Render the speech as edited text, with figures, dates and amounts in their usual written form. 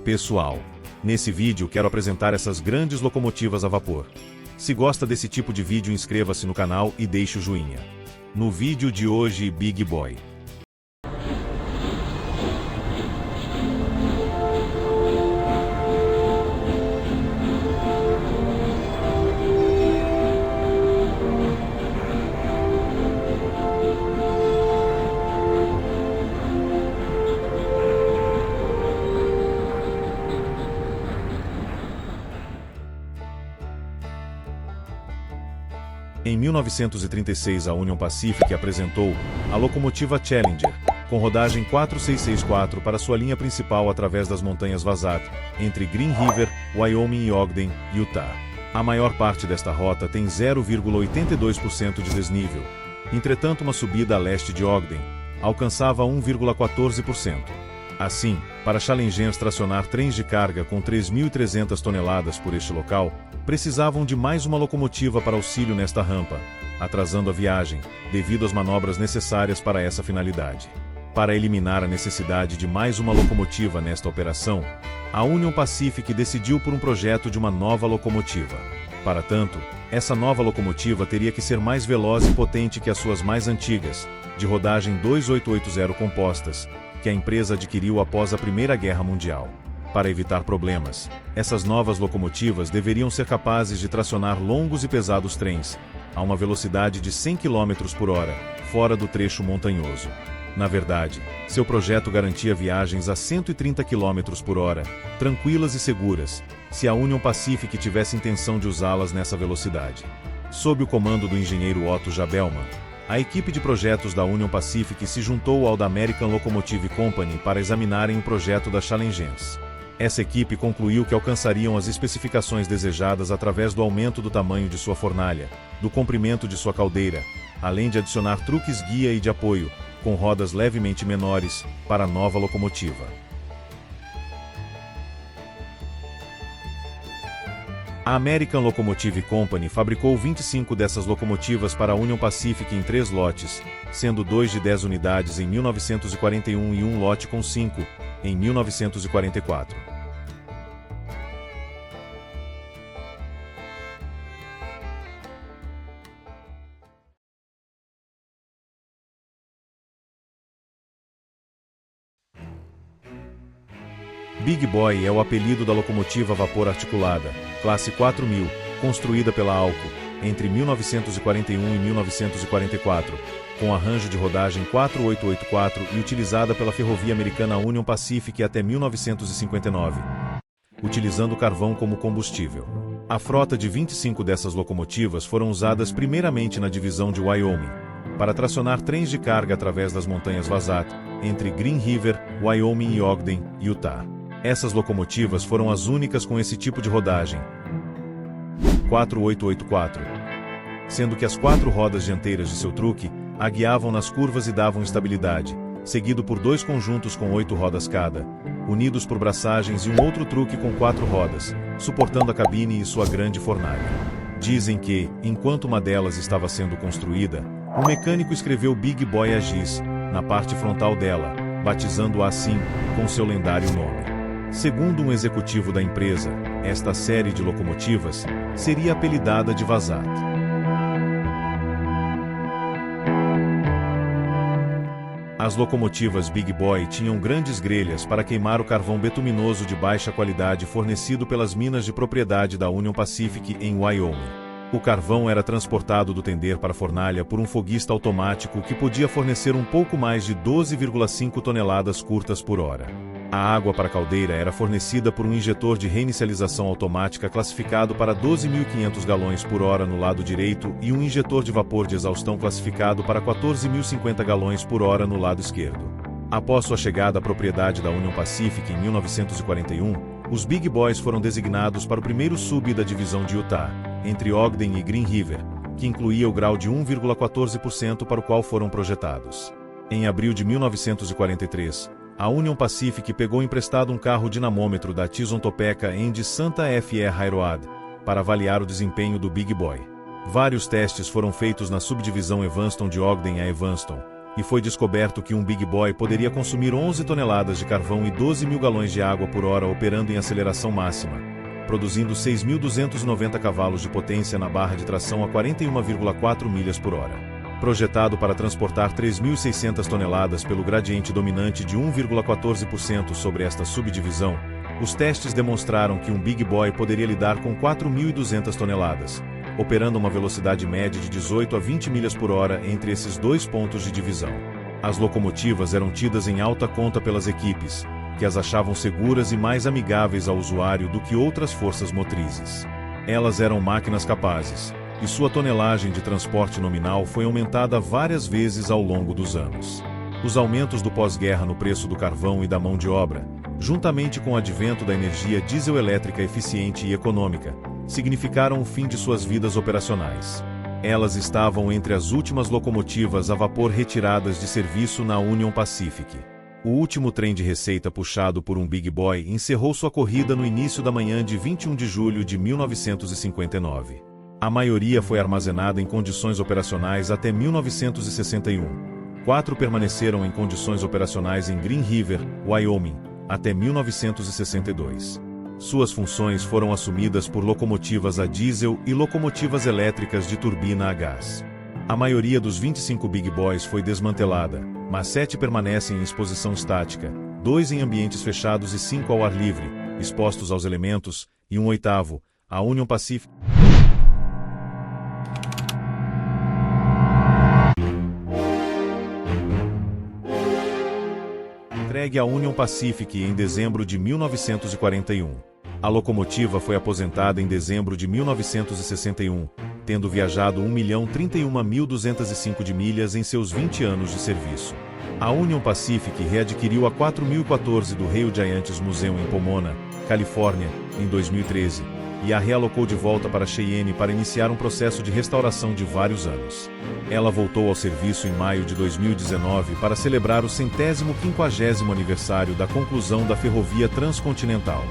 pessoal! Nesse vídeo quero apresentar essas grandes locomotivas a vapor. Se gosta desse tipo de vídeo, inscreva-se no canal e deixe o joinha. No vídeo de hoje, Big Boy. Em 1936, a Union Pacific apresentou a locomotiva Challenger, com rodagem 4664 para sua linha principal através das montanhas Vazat, entre Green River, Wyoming e Ogden, Utah. A maior parte desta rota tem 0,82% de desnível. Entretanto, uma subida a leste de Ogden alcançava 1,14%. Assim, para Challengers tracionar trens de carga com 3.300 toneladas por este local, precisavam de mais uma locomotiva para auxílio nesta rampa, atrasando a viagem, devido às manobras necessárias para essa finalidade. Para eliminar a necessidade de mais uma locomotiva nesta operação, a Union Pacific decidiu por um projeto de uma nova locomotiva. Para tanto, essa nova locomotiva teria que ser mais veloz e potente que as suas mais antigas, de rodagem 2880 compostas, que a empresa adquiriu após a Primeira Guerra Mundial. Para evitar problemas, essas novas locomotivas deveriam ser capazes de tracionar longos e pesados trens, a uma velocidade de 100 km por hora, fora do trecho montanhoso. Na verdade, seu projeto garantia viagens a 130 km por hora, tranquilas e seguras, se a Union Pacific tivesse intenção de usá-las nessa velocidade. Sob o comando do engenheiro Otto Jabelman, a equipe de projetos da Union Pacific se juntou ao da American Locomotive Company para examinarem o projeto da Challengers. Essa equipe concluiu que alcançariam as especificações desejadas através do aumento do tamanho de sua fornalha, do comprimento de sua caldeira, além de adicionar truques guia e de apoio, com rodas levemente menores, para a nova locomotiva. A American Locomotive Company fabricou 25 dessas locomotivas para a Union Pacific em 3 lotes, sendo 2 de 10 unidades em 1941 e um lote com 5, em 1944. Big Boy é o apelido da locomotiva a vapor articulada, classe 4000, construída pela Alco, entre 1941 e 1944, com arranjo de rodagem 4884 e utilizada pela ferrovia americana Union Pacific até 1959, utilizando carvão como combustível. A frota de 25 dessas locomotivas foram usadas primeiramente na divisão de Wyoming, para tracionar trens de carga através das montanhas Vazat, entre Green River, Wyoming e Ogden, Utah. Essas locomotivas foram as únicas com esse tipo de rodagem, 4884, sendo que as 4 rodas dianteiras de seu truque a guiavam nas curvas e davam estabilidade, seguido por 2 conjuntos com 8 rodas cada, unidos por braçagens e um outro truque com 4 rodas, suportando a cabine e sua grande fornalha. Dizem que, enquanto uma delas estava sendo construída, o mecânico escreveu Big Boy a giz na parte frontal dela, batizando-a assim, com seu lendário nome. Segundo um executivo da empresa, esta série de locomotivas seria apelidada de Vazat. As locomotivas Big Boy tinham grandes grelhas para queimar o carvão betuminoso de baixa qualidade fornecido pelas minas de propriedade da Union Pacific em Wyoming. O carvão era transportado do tender para a fornalha por um foguista automático que podia fornecer um pouco mais de 12,5 toneladas curtas por hora. A água para a caldeira era fornecida por um injetor de reinicialização automática classificado para 12.500 galões por hora no lado direito e um injetor de vapor de exaustão classificado para 14.050 galões por hora no lado esquerdo. Após sua chegada à propriedade da Union Pacific em 1941, os Big Boys foram designados para o primeiro sub da divisão de Utah, entre Ogden e Green River, que incluía o grau de 1,14% para o qual foram projetados. Em abril de 1943, a Union Pacific pegou emprestado um carro dinamômetro da Tyson Topeka de Santa Fe Railroad para avaliar o desempenho do Big Boy. Vários testes foram feitos na subdivisão Evanston de Ogden a Evanston, e foi descoberto que um Big Boy poderia consumir 11 toneladas de carvão e 12 mil galões de água por hora operando em aceleração máxima, produzindo 6.290 cavalos de potência na barra de tração a 41,4 milhas por hora. Projetado para transportar 3.600 toneladas pelo gradiente dominante de 1,14% sobre esta subdivisão, os testes demonstraram que um Big Boy poderia lidar com 4.200 toneladas, operando a uma velocidade média de 18 a 20 milhas por hora entre esses dois pontos de divisão. As locomotivas eram tidas em alta conta pelas equipes, que as achavam seguras e mais amigáveis ao usuário do que outras forças motrizes. Elas eram máquinas capazes, e sua tonelagem de transporte nominal foi aumentada várias vezes ao longo dos anos. Os aumentos do pós-guerra no preço do carvão e da mão de obra, juntamente com o advento da energia diesel-elétrica eficiente e econômica, significaram o fim de suas vidas operacionais. Elas estavam entre as últimas locomotivas a vapor retiradas de serviço na Union Pacific. O último trem de receita puxado por um Big Boy encerrou sua corrida no início da manhã de 21 de julho de 1959. A maioria foi armazenada em condições operacionais até 1961. 4 permaneceram em condições operacionais em Green River, Wyoming, até 1962. Suas funções foram assumidas por locomotivas a diesel e locomotivas elétricas de turbina a gás. A maioria dos 25 Big Boys foi desmantelada, mas 7 permanecem em exposição estática, 2 em ambientes fechados e 5 ao ar livre, expostos aos elementos, e um oitavo, a Union Pacific. Entregue à Union Pacific em dezembro de 1941. A locomotiva foi aposentada em dezembro de 1961, tendo viajado 1.031.205 de milhas em seus 20 anos de serviço. A Union Pacific readquiriu a 4014 do Rail Giants Museum em Pomona, Califórnia, em 2013, e a realocou de volta para Cheyenne para iniciar um processo de restauração de vários anos. Ela voltou ao serviço em maio de 2019 para celebrar o 150º aniversário da conclusão da ferrovia transcontinental.